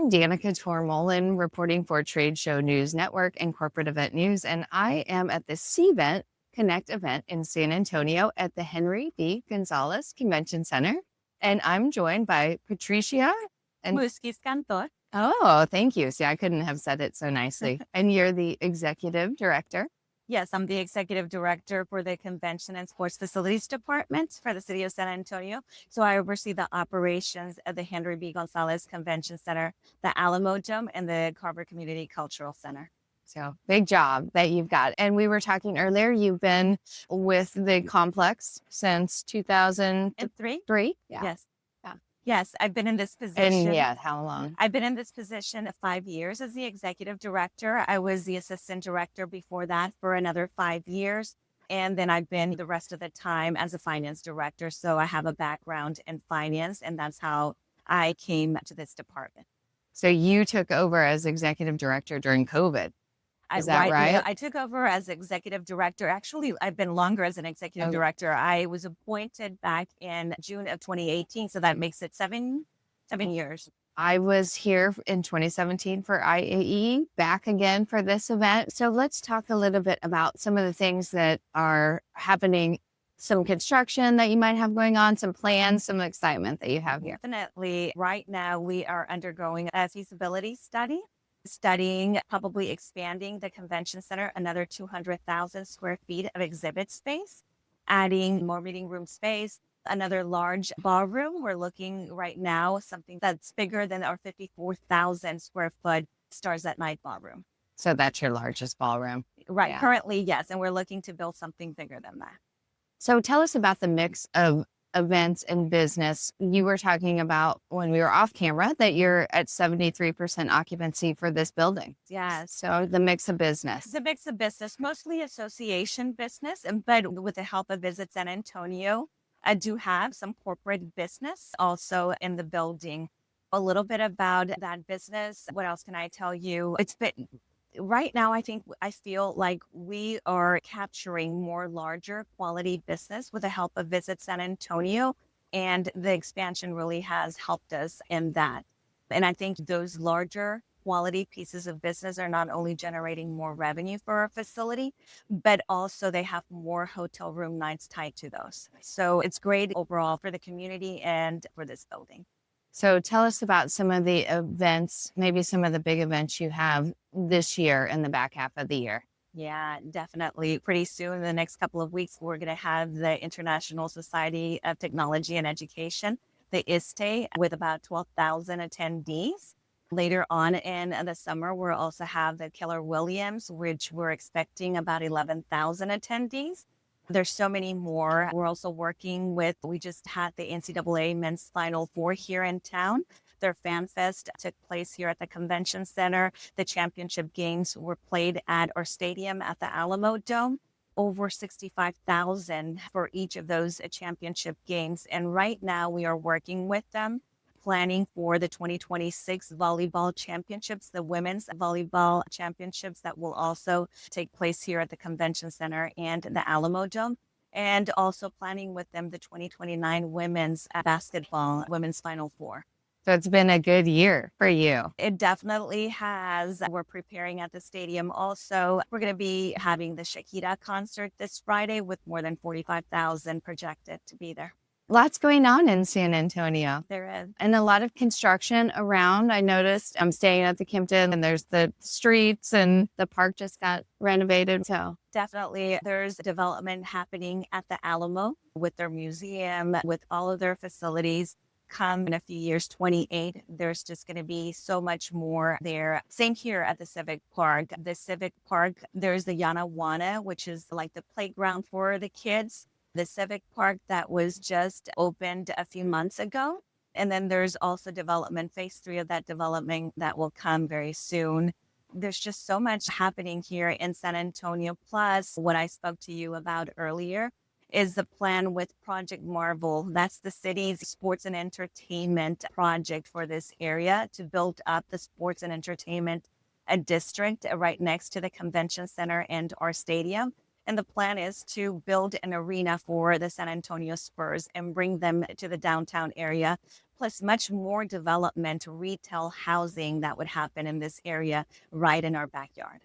I'm Danica Tormohlen, reporting for Trade Show News Network and Corporate Event News, and I am at the Cvent Connect event in San Antonio at the Henry B. Gonzalez Convention Center. And I'm joined by Patricia and Muzquiz Cantor. Oh, thank you. See, I couldn't have said it so nicely. And you're the executive director. Yes, I'm the executive director for the Convention and Sports Facilities Department for the city of San Antonio. So I oversee the operations of the Henry B. Gonzalez Convention Center, the Alamo Dome, and the Carver Community Cultural Center. So big job that you've got. And we were talking earlier, you've been with the complex since 2003? Yeah. Yes. Yes, I've been in this position. And how long? I've been in this position 5 years as the executive director. I was the assistant director before that for another 5 years. And then I've been the rest of the time as a finance director. So I have a background in finance, and that's how I came to this department. So you took over as executive director during COVID. Is that right? I took over as executive director. Actually, I've been longer as an executive director. I was appointed back in June of 2018. So that makes it seven years. I was here in 2017 for IAE, back again for this event. So let's talk a little bit about some of the things that are happening, some construction that you might have going on, some plans, some excitement that you have here. Definitely. Right now, we are undergoing a feasibility study, studying probably expanding the convention center another 200,000 square feet of exhibit space, adding more meeting room space, another large ballroom. We're looking right now something that's bigger than our 54,000 square foot Stars at Night ballroom. So that's your largest ballroom. Right. Yeah. Currently, yes. And we're looking to build something bigger than that. So tell us about the mix of events and business. You were talking about when we were off camera that you're at 73% occupancy for this building. Yes. So the mix of business. The mix of business, mostly association business, but with the help of Visit San Antonio, I do have some corporate business also in the building. A little bit about that business. What else can I tell you? It's been right now, I feel like we are capturing more larger quality business with the help of Visit San Antonio, and the expansion really has helped us in that. And I think those larger quality pieces of business are not only generating more revenue for our facility, but also they have more hotel room nights tied to those. So it's great overall for the community and for this building. So tell us about some of the events, maybe some of the big events you have this year in the back half of the year. Yeah, definitely. Pretty soon, in the next couple of weeks, we're going to have the International Society of Technology and Education, the ISTE, with about 12,000 attendees. Later on in the summer, we'll also have the Keller Williams, which we're expecting about 11,000 attendees. There's so many more. We're also working with, we just had the NCAA Men's Final Four here in town. Their Fan Fest took place here at the Convention Center. The championship games were played at our stadium at the Alamo Dome. Over 65,000 for each of those championship games. And right now we are working with them, planning for the 2026 volleyball championships, the women's volleyball championships that will also take place here at the Convention Center and the Alamo Dome, and also planning with them the 2029 women's basketball, women's Final Four. So it's been a good year for you. It definitely has. We're preparing at the stadium. Also, we're going to be having the Shakira concert this Friday with more than 45,000 projected to be there. Lots going on in San Antonio. There is. And a lot of construction around. I noticed I'm staying at the Kimpton and there's the streets and the park just got renovated. So definitely there's development happening at the Alamo with their museum, with all of their facilities. Come in a few years, 28, there's just going to be so much more there. Same here at the Civic Park. The Civic Park, there's the Yanawana, which is like the playground for the kids. The Civic Park that was just opened a few months ago. And then there's also development, phase 3 of that development that will come very soon. There's just so much happening here in San Antonio. Plus, what I spoke to you about earlier is the plan with Project Marvel. That's the city's sports and entertainment project for this area to build up the sports and entertainment district right next to the convention center and our stadium. And the plan is to build an arena for the San Antonio Spurs and bring them to the downtown area, plus much more development, retail housing that would happen in this area right in our backyard.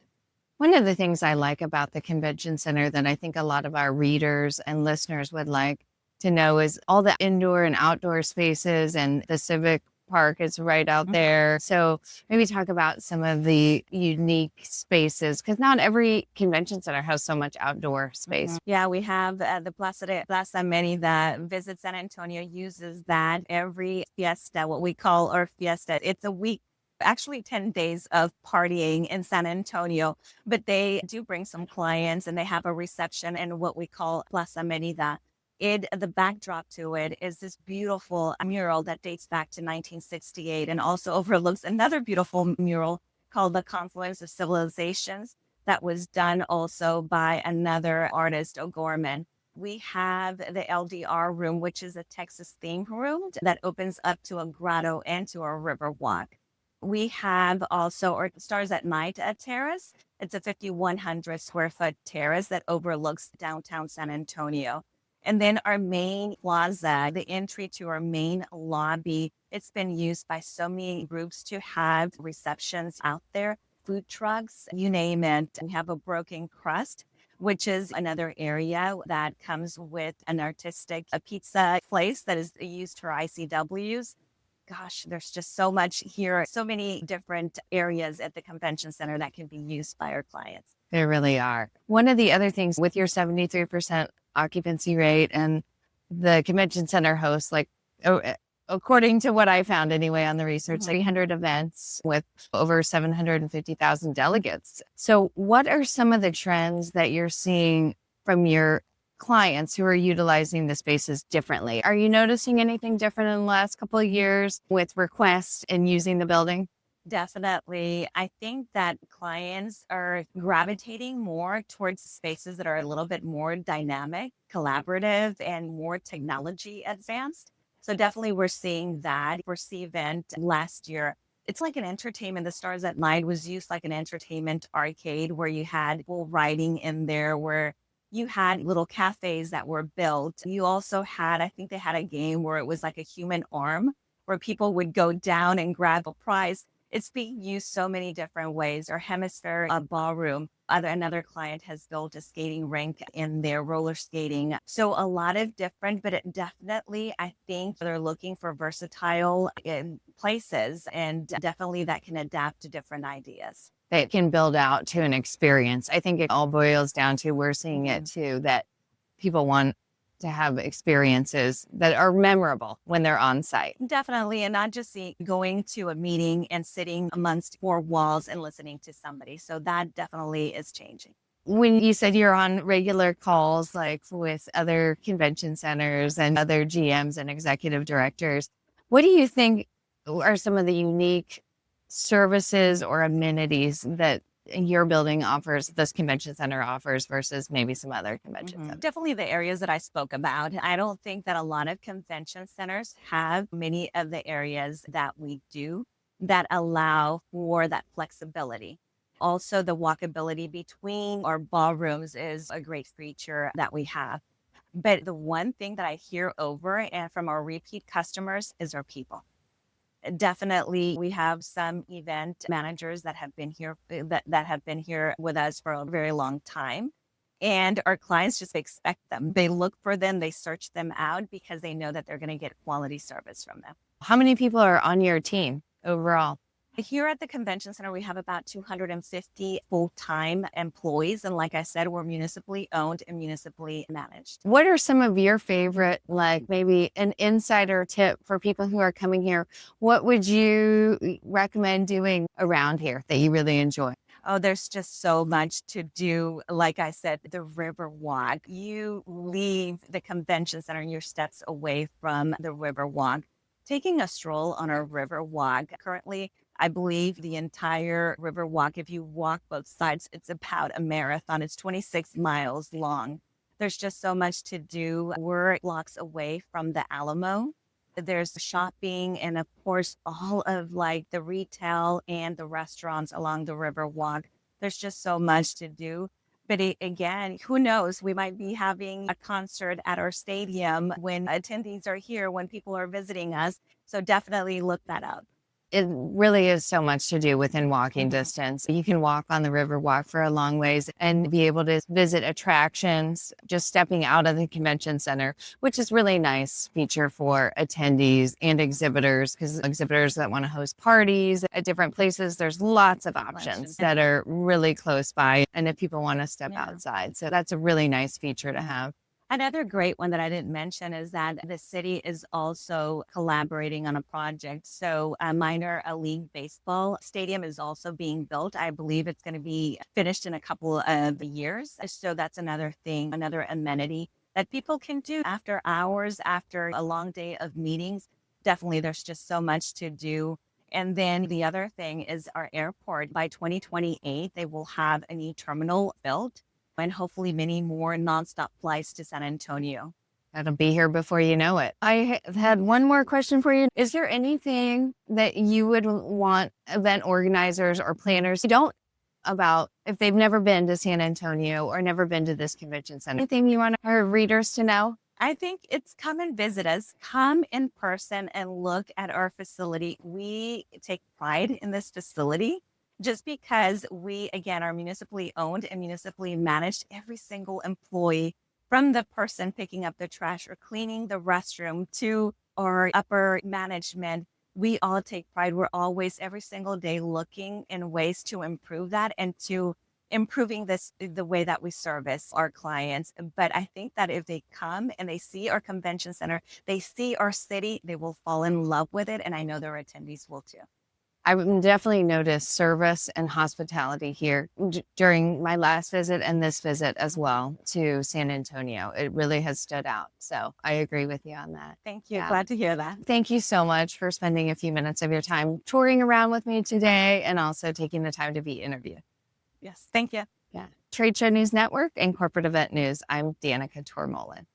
One of the things I like about the convention center that I think a lot of our readers and listeners would like to know is all the indoor and outdoor spaces, and the civic park is right out there. So maybe talk about some of the unique spaces, because not every convention center has so much outdoor space. Yeah, we have the Plaza Merida. Visit San Antonio uses that every fiesta, what we call our fiesta. It's a week, actually 10 days of partying in San Antonio, but they do bring some clients and they have a reception in what we call Plaza Merida. The backdrop to it is this beautiful mural that dates back to 1968 and also overlooks another beautiful mural called The Confluence of Civilizations that was done also by another artist, O'Gorman. We have the LDR room, which is a Texas theme room that opens up to a grotto and to a river walk. We have also our Stars at Night terrace. It's a 5,100 square foot terrace that overlooks downtown San Antonio. And then our main plaza, the entry to our main lobby, it's been used by so many groups to have receptions out there, food trucks, you name it. We have a Broken Crust, which is another area that comes with an artistic pizza place that is used for ICWs. Gosh, there's just so much here, so many different areas at the convention center that can be used by our clients. There really are. One of the other things with your 73% occupancy rate, and the convention center hosts, according to what I found anyway on the research, 300 events with over 750,000 delegates. So what are some of the trends that you're seeing from your clients who are utilizing the spaces differently? Are you noticing anything different in the last couple of years with requests and using the building? Definitely. I think that clients are gravitating more towards spaces that are a little bit more dynamic, collaborative, and more technology advanced. So definitely we're seeing that. For Cvent last year, it's like an entertainment. The Stars at Night was used like an entertainment arcade where you had full writing in there, where you had little cafes that were built. You also had, I think they had a game where it was like a human arm where people would go down and grab a prize. It's being used so many different ways. Our Hemisphere ballroom, another client has built a skating rink in their roller skating. So a lot of different, but it definitely, I think they're looking for versatile in places, and definitely that can adapt to different ideas. That can build out to an experience. I think it all boils down to, we're seeing it too, that people want to have experiences that are memorable when they're on site. Definitely. And not just going to a meeting and sitting amongst four walls and listening to somebody. So that definitely is changing. When you said you're on regular calls, like with other convention centers and other GMs and executive directors, what do you think are some of the unique services or amenities that your building offers, this convention center offers, versus maybe some other convention centers? Definitely the areas that I spoke about. I don't think that a lot of convention centers have many of the areas that we do that allow for that flexibility. Also, the walkability between our ballrooms is a great feature that we have. But the one thing that I hear over and from our repeat customers is our people. Definitely, we have some event managers that have been here that have been here with us for a very long time. And our clients just expect them. They look for them, they search them out because they know that they're going to get quality service from them. How many people are on your team overall? Here at the convention center, we have about 250 full-time employees. And like I said, we're municipally owned and municipally managed. What are some of your favorite, like maybe an insider tip for people who are coming here? What would you recommend doing around here that you really enjoy? Oh, there's just so much to do. Like I said, the river walk. You leave the convention center and you're steps away from the river walk. Taking a stroll on our river walk. Currently, I believe the entire river walk, if you walk both sides, it's about a marathon. It's 26 miles long. There's just so much to do. We're blocks away from the Alamo. There's shopping and, of course, all of like the retail and the restaurants along the river walk. There's just so much to do. But again, who knows? We might be having a concert at our stadium when attendees are here, when people are visiting us. So definitely look that up. It really is so much to do within walking Mhm. distance. You can walk on the river, walk for a long ways, and be able to visit attractions just stepping out of the convention center, which is really nice feature for attendees and exhibitors, because exhibitors that want to host parties at different places, there's lots of options that are really close by. And if people want to step Yeah. outside, so that's a really nice feature to have. Another great one that I didn't mention is that the city is also collaborating on a project. So, a minor league baseball stadium is also being built. I believe it's going to be finished in a couple of years. So, that's another thing, another amenity that people can do after hours, after a long day of meetings. Definitely, there's just so much to do. And then the other thing is our airport. By 2028, they will have a new terminal built and hopefully many more nonstop flights to San Antonio. That'll be here before you know it. I had one more question for you. Is there anything that you would want event organizers or planners who don't about if they've never been to San Antonio or never been to this convention center? Anything you want our readers to know? I think it's come and visit us, come in person and look at our facility. We take pride in this facility just because we, again, are municipally owned and municipally managed. Every single employee, from the person picking up the trash or cleaning the restroom to our upper management, we all take pride. We're always every single day looking in ways to improve that and to improving the way that we service our clients. But I think that if they come and they see our convention center, they see our city, they will fall in love with it. And I know their attendees will too. I would definitely notice service and hospitality here during my last visit and this visit as well to San Antonio. It really has stood out. So I agree with you on that. Thank you. Yeah. Glad to hear that. Thank you so much for spending a few minutes of your time touring around with me today and also taking the time to be interviewed. Yes. Thank you. Yeah. Trade Show News Network and Corporate Event News. I'm Danica Tormohlen.